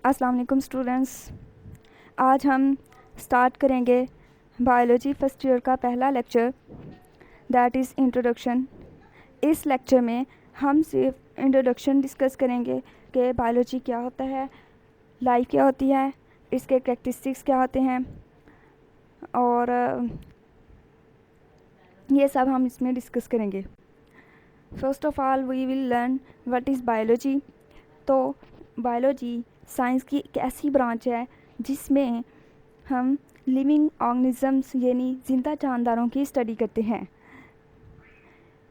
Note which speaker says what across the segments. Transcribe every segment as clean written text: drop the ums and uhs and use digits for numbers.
Speaker 1: अस्सलाम वालेकुम स्टूडेंट्स। आज हम स्टार्ट करेंगे बायोलॉजी फर्स्ट ईयर का पहला लेक्चर, दैट इज़ इंट्रोडक्शन। इस लेक्चर में हम सिर्फ इंट्रोडक्शन डिस्कस करेंगे कि बायोलॉजी क्या होता है, लाइफ क्या होती है, इसके कैरेक्टरिस्टिक्स क्या होते हैं और ये सब हम इसमें डिस्कस करेंगे। First of all we will learn what is biology. तो बायोलॉजी साइंस की एक ऐसी ब्रांच है जिसमें हम लिविंग ऑर्गेनिजम्स यानी जिंदा जानदारों की स्टडी करते हैं।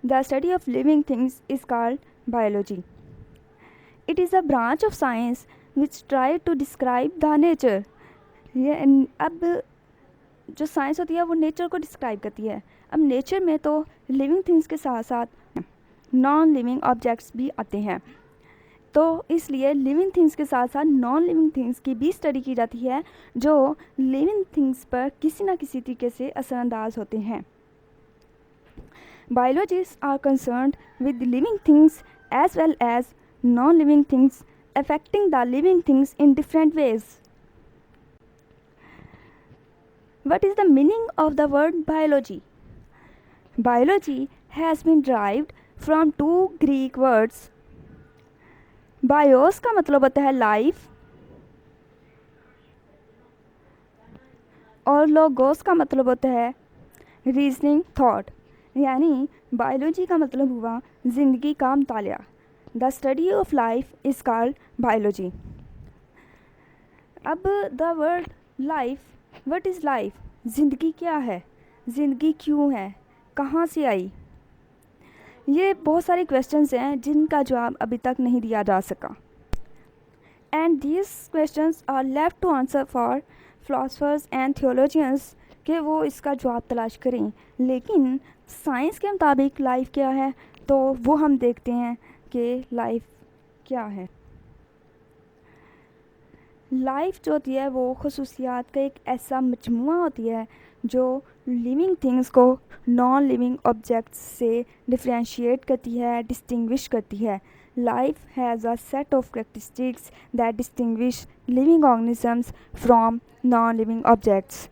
Speaker 1: The study of living things is called biology. It is a branch of science which try to describe the nature. ये अब जो साइंस होती है वो नेचर को डिस्क्राइब करती है। अब नेचर में तो लिविंग थिंग्स के साथ साथ नॉन लिविंग ऑब्जेक्ट्स भी आते हैं, तो इसलिए लिविंग थिंग्स के साथ साथ नॉन लिविंग थिंग्स की भी स्टडी की जाती है जो लिविंग थिंग्स पर किसी न किसी तरीके से असरअंदाज होते हैं। Biologist are concerned with living things as well as non living things affecting the living things in different ways. What is the meaning of the word biology? Biology has been derived from two Greek words. BIOS का मतलब होता है life और logos का मतलब होता है reasoning thought, यानी बायोलॉजी का मतलब हुआ ज़िंदगी का मुतालिया। The study of life is called biology. अब the word life, what is life? ज़िंदगी क्या है, ज़िंदगी क्यों है, कहाँ से आई? ये बहुत सारे क्वेश्चंस हैं जिनका जवाब अभी तक नहीं दिया जा सका। And these questions are left to answer for philosophers and theologians कि वो इसका जवाब तलाश करें। लेकिन साइंस के मुताबिक लाइफ क्या है, तो वो हम देखते हैं कि लाइफ क्या है। लाइफ जो होती है वो खसूसियात का एक ऐसा मजमुआ होती है जो लिविंग थिंग्स को नॉन लिविंग ऑब्जेक्ट्स से डिफ्रेंशिएट करती है, डिस्टिंग्विश करती है। Life has a set of characteristics that distinguish living organisms from non living objects.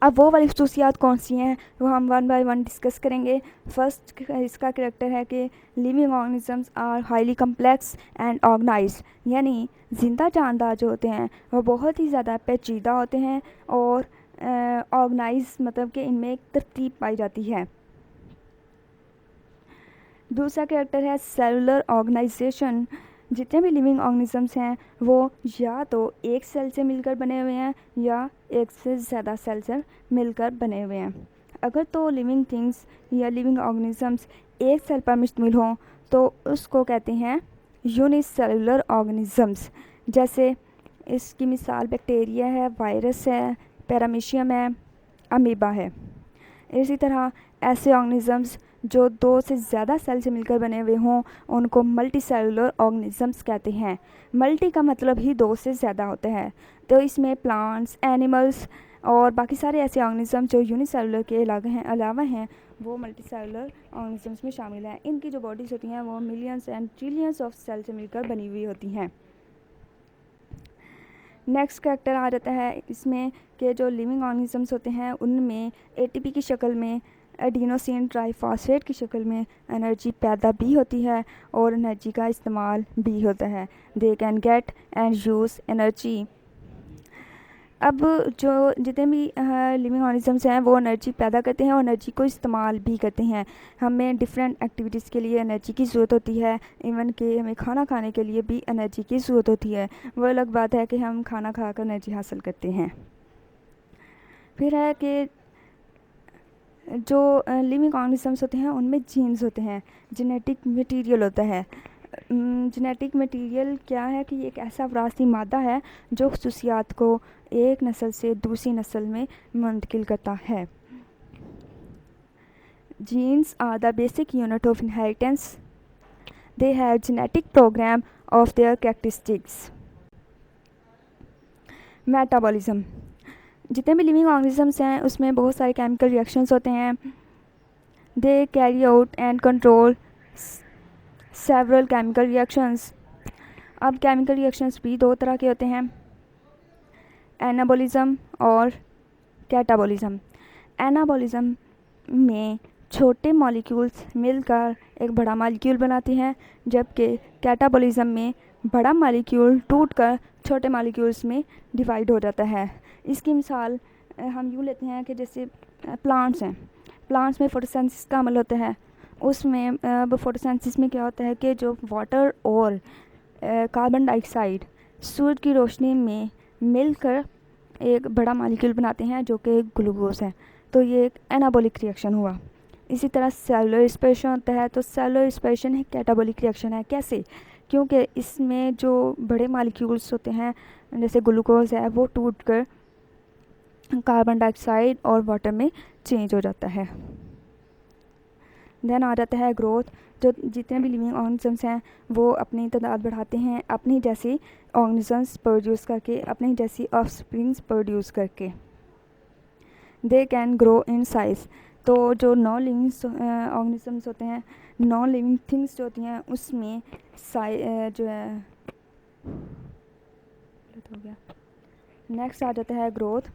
Speaker 1: अब वो वाली खसूसियात कौन सी हैं वो हम वन बाय वन डिस्कस करेंगे। फर्स्ट इसका कैरेक्टर है कि living organisms are highly complex and organised, यानी जिंदा जानदार जो होते हैं वो बहुत ही ज़्यादा पेचीदा होते हैं और ऑर्गेनाइज मतलब कि इनमें एक तरतीब पाई जाती है। दूसरा कैरेक्टर है सेलुलर ऑर्गेनाइजेशन। जितने भी लिविंग ऑर्गेनिजम्स हैं वो या तो एक सेल से मिलकर बने हुए हैं या एक से ज़्यादा सेल से मिलकर बने हुए हैं। अगर तो लिविंग थिंग्स या लिविंग ऑर्गेनिजम्स एक सेल पर मुश्तमिल हों तो उसको कहते हैं यूनिसेलुलर ऑर्गेनिजम्स। जैसे इसकी मिसाल बैक्टीरिया है, वायरस है, पैरामीशियम है, अमीबा है। इसी तरह ऐसे ऑर्गेनिजम्स जो दो से ज़्यादा सेल से मिलकर बने हुए हों उनको मल्टी सेलुलर ऑर्गेनिजम्स कहते हैं। मल्टी का मतलब ही दो से ज़्यादा होता है, तो इसमें प्लांट्स, एनिमल्स और बाकी सारे ऐसे ऑर्गेनिजम जो यूनिसेलुलर के अलावा हैं वो मल्टी सेलुलर ऑर्गेनिजम्स में शामिल हैं। इनकी जो बॉडीज़ होती हैं वो millions and trillions of cell से मिलकर बनी हुई होती हैं। नेक्स्ट कैरेक्टर आ जाता है इसमें कि जो लिविंग ऑर्गेनिजम्स होते हैं उनमें एटीपी की शक्ल में, एडिनोसिन ट्राइफॉस्फेट की शक्ल में एनर्जी पैदा भी होती है और एनर्जी का इस्तेमाल भी होता है। They can get and use energy. अब जो जितने भी लिविंग ऑर्गेनिजम्स हैं वो एनर्जी पैदा करते हैं और एनर्जी को इस्तेमाल भी करते हैं। हमें डिफरेंट एक्टिविटीज़ के लिए एनर्जी की ज़रूरत होती है, इवन कि हमें खाना खाने के लिए भी एनर्जी की ज़रूरत होती है। वो अलग बात है कि हम खाना खाकर एनर्जी हासिल करते हैं। फिर है कि जो लिविंग ऑर्गेनिजम्स होते हैं उनमें जीन्स होते हैं, जेनेटिक मटेरियल होता है। जेनेटिक मटेरियल क्या है कि एक ऐसा विरासती मादा है जो खसूसियात को एक नस्ल से दूसरी नस्ल में मुंतकिल करता है। Genes are the basic unit of inheritance. They have genetic program of their characteristics. Metabolism, जितने भी लिविंग ऑर्गेनिजम्स हैं उसमें बहुत सारे केमिकल रिएक्शंस होते हैं। They carry out and control several chemical reactions. अब केमिकल रिएक्शंस भी दो तरह के होते हैं, एनाबॉलिज्म और कैटाबॉलिज्म। एनाबॉलिज्म में छोटे मॉलिक्यूल्स मिलकर एक बड़ा मॉलिक्यूल बनाते हैं, जबकि कैटाबॉलिज्म में बड़ा मॉलिक्यूल टूटकर छोटे मॉलिक्यूल्स में डिवाइड हो जाता है। इसकी मिसाल हम यूँ लेते हैं कि जैसे प्लांट्स हैं, प्लांट्स में फोटोसिंथेसिस का अमल होता है। उसमें फोटोसिंथेसिस में क्या होता है कि जो वाटर और कार्बन डाइऑक्साइड सूरज की रोशनी में मिलकर एक बड़ा मॉलिक्यूल बनाते हैं जो कि ग्लूकोज है। तो ये एक एनाबॉलिक रिएक्शन हुआ। इसी तरह सेलुलर रिस्पिरेशन होता है, तो सेलुलर रिस्पिरेशन एक कैटाबॉलिक रिएक्शन है। कैसे? क्योंकि इसमें जो बड़े मॉलिक्यूल्स होते हैं जैसे ग्लूकोज है वो टूटकर कार्बन डाइऑक्साइड और वाटर में चेंज हो जाता है। देन आ जाता है ग्रोथ। जो जितने भी लिविंग ऑर्गेनिजम्स हैं वो अपनी तादाद बढ़ाते हैं अपनी जैसी ऑर्गेनिजम्स प्रोड्यूस करके, अपनी जैसी ऑफस्प्रिंग्स प्रोड्यूस करके। They can grow in size. तो जो नॉन लिविंग ऑर्गेनिजम्स होते हैं, नॉन लिविंग थिंग्स जो होती हैं उसमें जो है हो गया। नेक्स्ट आ जाता है ग्रोथ।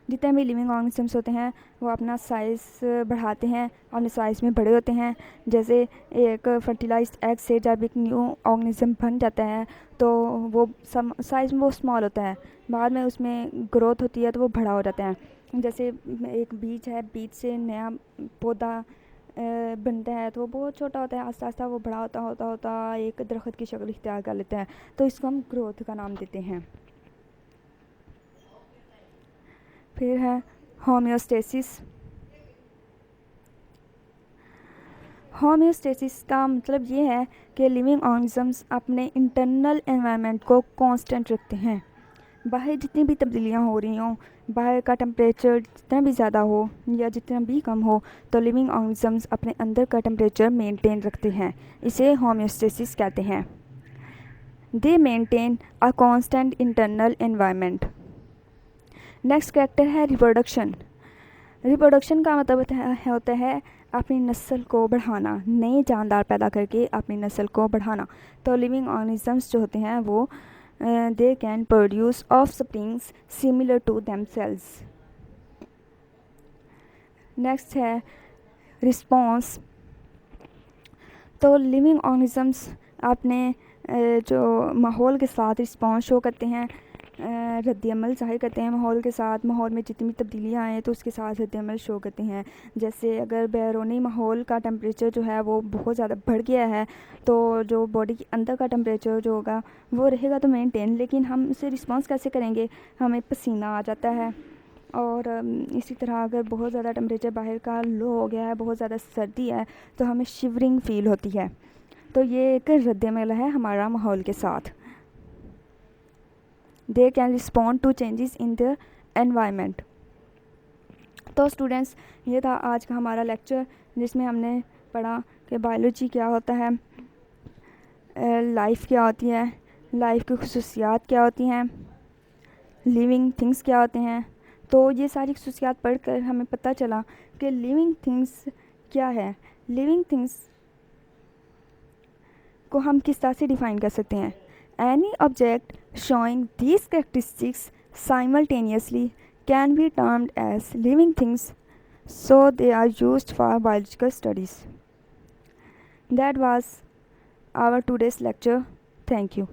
Speaker 1: जितने भी लिविंग ऑर्गेनिजम्स होते हैं वो अपना साइज़ बढ़ाते हैं, अपने साइज़ में बड़े होते हैं। जैसे एक फर्टिलाइज्ड एग से जब एक न्यू ऑर्गेनिज्म बन जाता है तो वो साइज़ में वो स्मॉल होता है, बाद में उसमें ग्रोथ होती है तो वो बड़ा हो जाता है। जैसे एक बीज है, बीज से नया पौधा बनता है तो वो बहुत छोटा होता है, आस्ता आस्ता वो बड़ा होता होता होता एक दरख्त की शक्ल इख्तियार कर लेता है। तो इसको हम ग्रोथ का नाम देते हैं। फिर है होम्योस्टेसिस। होम्योस्टेसिस का मतलब ये है कि लिविंग ऑर्गेनिजम्स अपने इंटरनल एनवायरनमेंट को कांस्टेंट रखते हैं। बाहर जितनी भी तब्दीलियाँ हो रही हों, बाहर का टेम्परेचर जितना भी ज़्यादा हो या जितना भी कम हो, तो लिविंग ऑर्गेनिजम्स अपने अंदर का टेम्परेचर मेंटेन रखते हैं। इसे होम्योस्टेसिस कहते हैं। दे maintain a constant internal environment. Next character है रिप्रोडक्शन। रिप्रोडक्शन का मतलब होता है अपनी नस्ल को बढ़ाना, नए जानदार पैदा करके अपनी नस्ल को बढ़ाना। तो लिविंग ऑर्गेनिजम्स जो होते हैं वो they can produce offsprings similar to themselves. Next है रिस्पॉन्स। तो लिविंग ऑर्गेनिजम्स अपने जो माहौल के साथ रिस्पॉन्स शो करते हैं, रद्द-ए-अमल ज़ाहिर करते हैं माहौल के साथ। माहौल में जितनी भी तब्दीलियाँ आएँ तो उसके साथ रद्द-ए-अमल शो करते हैं। जैसे अगर बैरूनी माहौल का टेम्परेचर जो है वो बहुत ज़्यादा बढ़ गया है तो जो बॉडी के अंदर का टेम्परेचर जो होगा वो रहेगा तो मेंटेन, लेकिन हम उसे रिस्पॉन्स कैसे करेंगे? हमें पसीना आ जाता है। और इसी तरह अगर बहुत ज़्यादा टेम्परेचर बाहर का लो हो गया है, बहुत ज़्यादा सर्दी है, तो हमें शिवरिंग फ़ील होती है। तो ये एक रद्द-ए-अमल है हमारा माहौल के साथ। They can respond to changes in the environment. तो स्टूडेंट्स, ये था आज का हमारा लेक्चर जिसमें हमने पढ़ा कि बायोलॉजी क्या होता है, लाइफ क्या होती है, लाइफ की खुसूसियात क्या होती हैं, लिविंग थिंग्स क्या होते हैं। तो ये सारी खुसूसियात पढ़कर हमें पता चला कि लिविंग थिंग्स क्या है। लिविंग थिंग्स को हम किस तरह से डिफ़ाइन कर सकते हैं? Any object showing these characteristics simultaneously can be termed as living things, so they are used for biological studies. That was our today's lecture. Thank you.